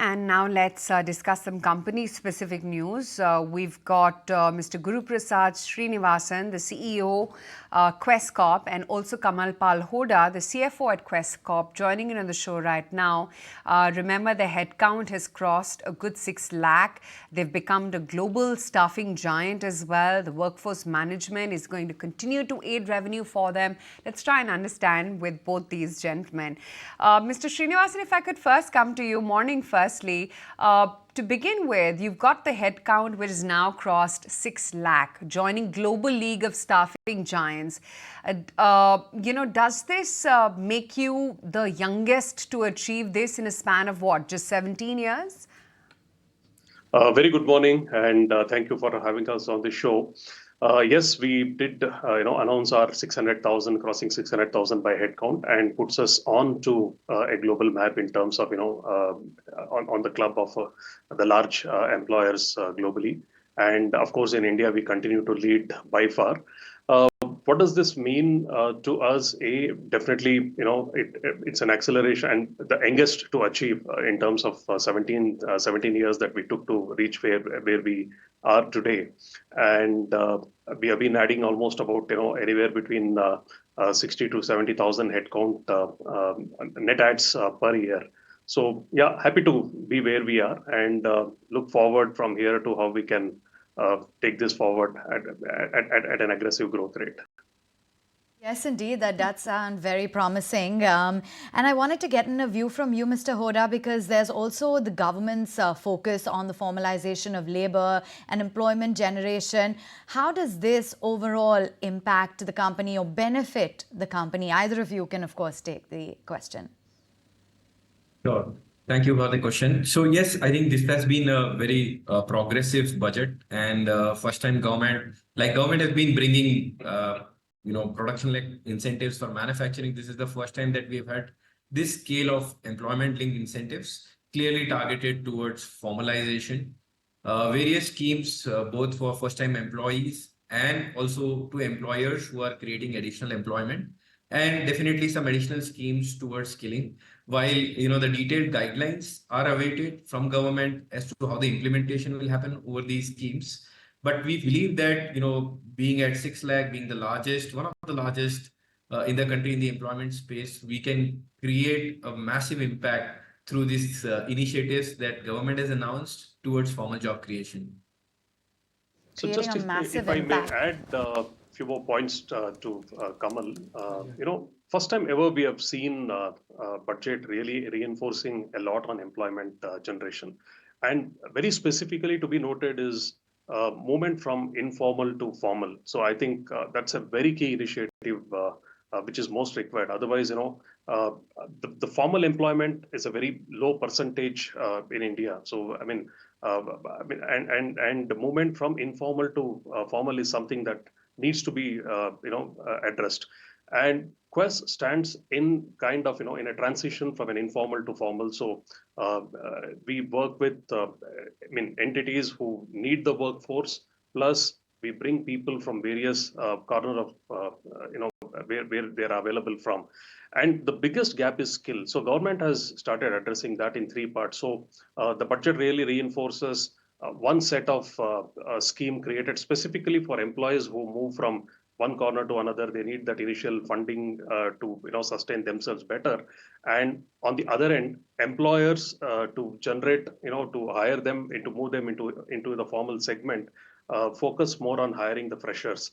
And now let's discuss some company-specific news. We've got Mr. Guruprasad Srinivasan, the CEO, Quess Corp, and also Kamal Hoda, the CFO at Quess Corp, joining in on the show right now. Remember, the headcount has crossed a good 6 lakh. They've become the global staffing giant as well. The workforce management is going to continue to aid revenue for them. Let's try and understand with both these gentlemen. Mr. Srinivasan, if I could first come to you, morning firstly. To begin with, you've got the headcount which has now crossed 6 lakh, joining Global League of Staffing Giants. Does this make you the youngest to achieve this in a span of what, just 17 years? Very good morning, and thank you for having us on the show. Yes, we did, announce our 600,000, crossing 600,000 by headcount, and puts us on to a global map in terms of, on the club of the large employers globally. And of course, in India, we continue to lead by far. What does this mean to us? Definitely, it's an acceleration and the youngest to achieve in terms of 17 years that we took to reach where we are today. And we have been adding almost about, anywhere between 60 to 70,000 headcount net adds per year. So yeah, happy to be where we are and look forward from here to how we can take this forward at an aggressive growth rate. Yes, indeed, that does sound very promising. And I wanted to get in a view from you, Mr. Hoda, because there's also the government's focus on the formalization of labor and employment generation. How does this overall impact the company or benefit the company? Either of you can, of course, take the question. Sure. Thank you for the question. So yes, I think this has been a very progressive budget, and first time government has been bringing production-like incentives for manufacturing. This is the first time that we've had this scale of employment-linked incentives clearly targeted towards formalization. Various schemes, both for first-time employees and also to employers who are creating additional employment, and definitely some additional schemes towards skilling. While the detailed guidelines are awaited from government as to how the implementation will happen over these schemes. But we believe that, being at 6 lakh, being the largest, one of the largest in the country in the employment space, we can create a massive impact through these initiatives that government has announced towards formal job creation. So just if I may add a few more points to Kamal, first time ever we have seen budget really reinforcing a lot on employment generation. And very specifically to be noted is movement from informal to formal. So I think that's a very key initiative which is most required. Otherwise, the formal employment is a very low percentage in India. So and the movement from informal to formal is something that needs to be addressed. And Quess stands in kind of in a transition from an informal to formal. So we work with entities who need the workforce, plus we bring people from various corners of where they are available from. And the biggest gap is skill. So government has started addressing that in 3 parts. So the budget really reinforces one set of scheme created specifically for employees who move from one corner to another. They need that initial funding to sustain themselves better. And on the other end, employers to generate, to hire them and to move them into the formal segment, focus more on hiring the freshers.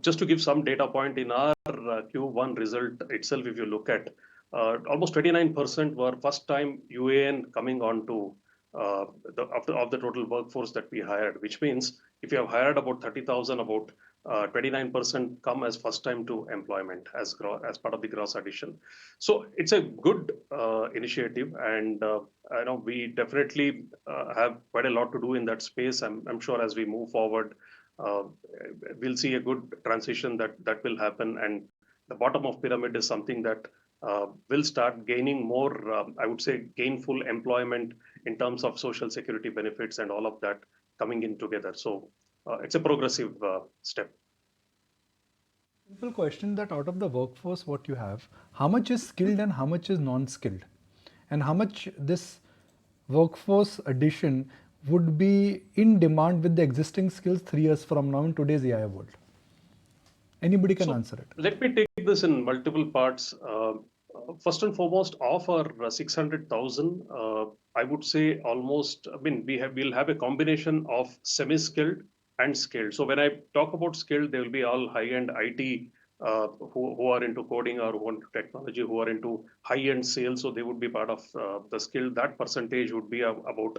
Just to give some data point, in our Q1 result itself, if you look at almost 29% were first time UAN coming on to of the total workforce that we hired, which means if you have hired about 30,000, about 29% come as first time to employment as part of the gross addition. So it's a good initiative, and we definitely have quite a lot to do in that space. I'm sure as we move forward, we'll see a good transition that will happen, and the bottom of pyramid is something that will start gaining more, I would say, gainful employment in terms of social security benefits and all of that coming in together. So it's a progressive step. Simple question that out of the workforce, what you have, how much is skilled and how much is non-skilled? And how much this workforce addition would be in demand with the existing skills 3 years from now in today's AI world? Anybody can answer it. Let me take this in multiple parts. First and foremost, of our 600,000, I would say almost, we'll have a combination of semi-skilled and skilled. So when I talk about skilled, they will be all high-end IT who are into coding or who want technology, who are into high-end sales. So they would be part of the skill. That percentage would be about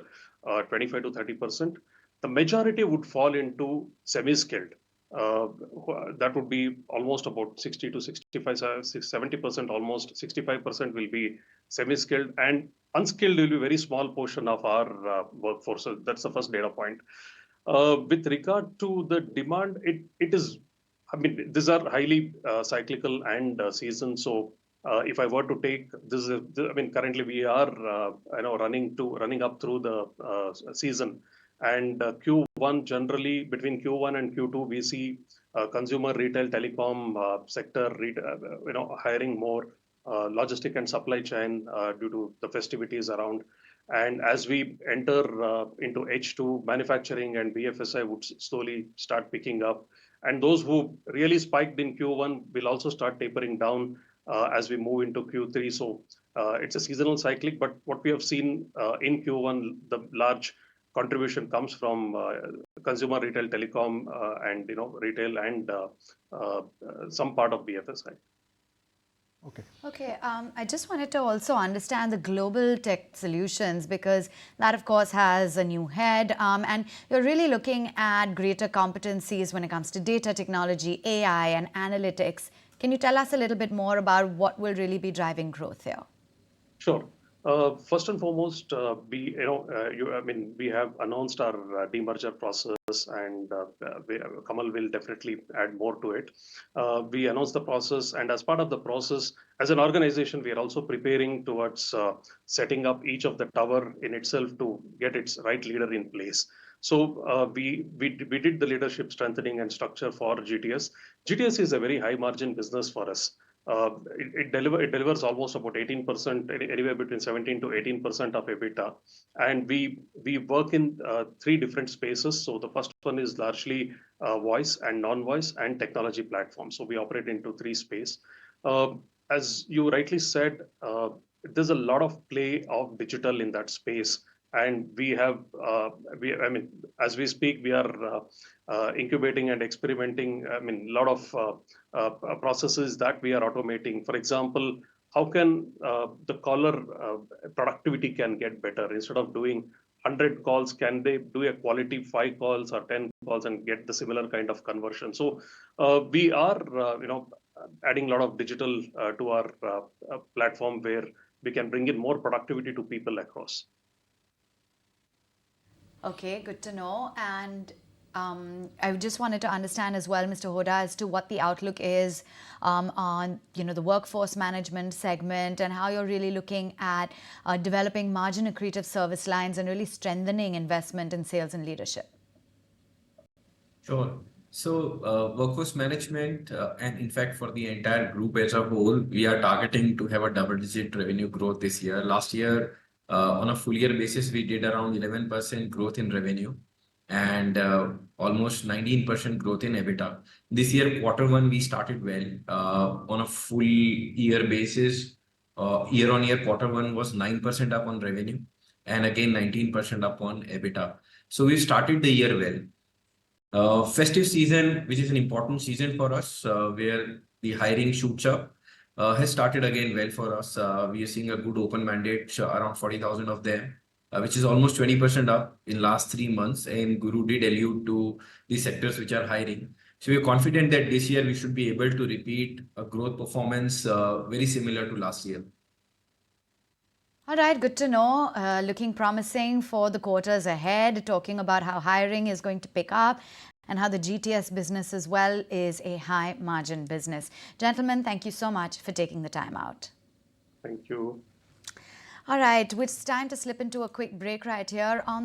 25 to 30%. The majority would fall into semi-skilled. That would be almost about 60 to 65, 70%, almost 65% will be semi-skilled, and unskilled will be a very small portion of our workforce. So that's the first data point. With regard to the demand, it is, these are highly cyclical and season. So if I were to take this, currently we are, running up through the season. And Q1 generally, between Q1 and Q2, we see consumer retail telecom sector hiring more, logistic and supply chain due to the festivities around. And as we enter into H2, manufacturing and BFSI would slowly start picking up. And those who really spiked in Q1 will also start tapering down as we move into Q3. So it's a seasonal cyclic, but what we have seen in Q1, the large contribution comes from consumer retail telecom and retail and some part of BFSI. Okay. I just wanted to also understand the global tech solutions, because that, of course, has a new head, and you're really looking at greater competencies when it comes to data technology, AI, and analytics. Can you tell us a little bit more about what will really be driving growth here? Sure. First and foremost, we have announced our demerger process, and Kamal will definitely add more to it. We announced the process, and as part of the process, as an organization, we are also preparing towards setting up each of the tower in itself to get its right leader in place. So we did the leadership strengthening and structure for GTS. GTS is a very high margin business for us. It delivers almost about 18%, anywhere between 17 to 18% of EBITDA. And we work in three different spaces. So the first one is largely voice and non-voice and technology platforms. So we operate into three spaces. As you rightly said, there's a lot of play of digital in that space. And we have, as we speak, we are incubating and experimenting. A lot of processes that we are automating. For example, how can the caller productivity can get better? Instead of doing 100 calls, can they do a quality 5 calls or 10 calls and get the similar kind of conversion? So we are, adding a lot of digital to our platform where we can bring in more productivity to people across. Okay, good to know. And I just wanted to understand as well, Mr. Hoda, as to what the outlook is on the workforce management segment, and how you're really looking at developing margin accretive service lines and really strengthening investment in sales and leadership. Sure. So workforce management, and in fact for the entire group as a whole, we are targeting to have a double-digit revenue growth this year. Last year, on a full year basis, we did around 11% growth in revenue and almost 19% growth in EBITDA. This year, Q1, we started well. On a full year basis, year on year, Q1 was 9% up on revenue and again 19% up on EBITDA. So we started the year well. Festive season, which is an important season for us, where the hiring shoots up, has started again well for us. We are seeing a good open mandate, around 40,000 of them, which is almost 20% up in last 3 months. And Guru did allude to the sectors which are hiring. So we are confident that this year we should be able to repeat a growth performance very similar to last year. All right, good to know. Looking promising for the quarters ahead, talking about how hiring is going to pick up and how the GTS business as well is a high margin business. Gentlemen, thank you so much for taking the time out. Thank you. All right, it's time to slip into a quick break right here on the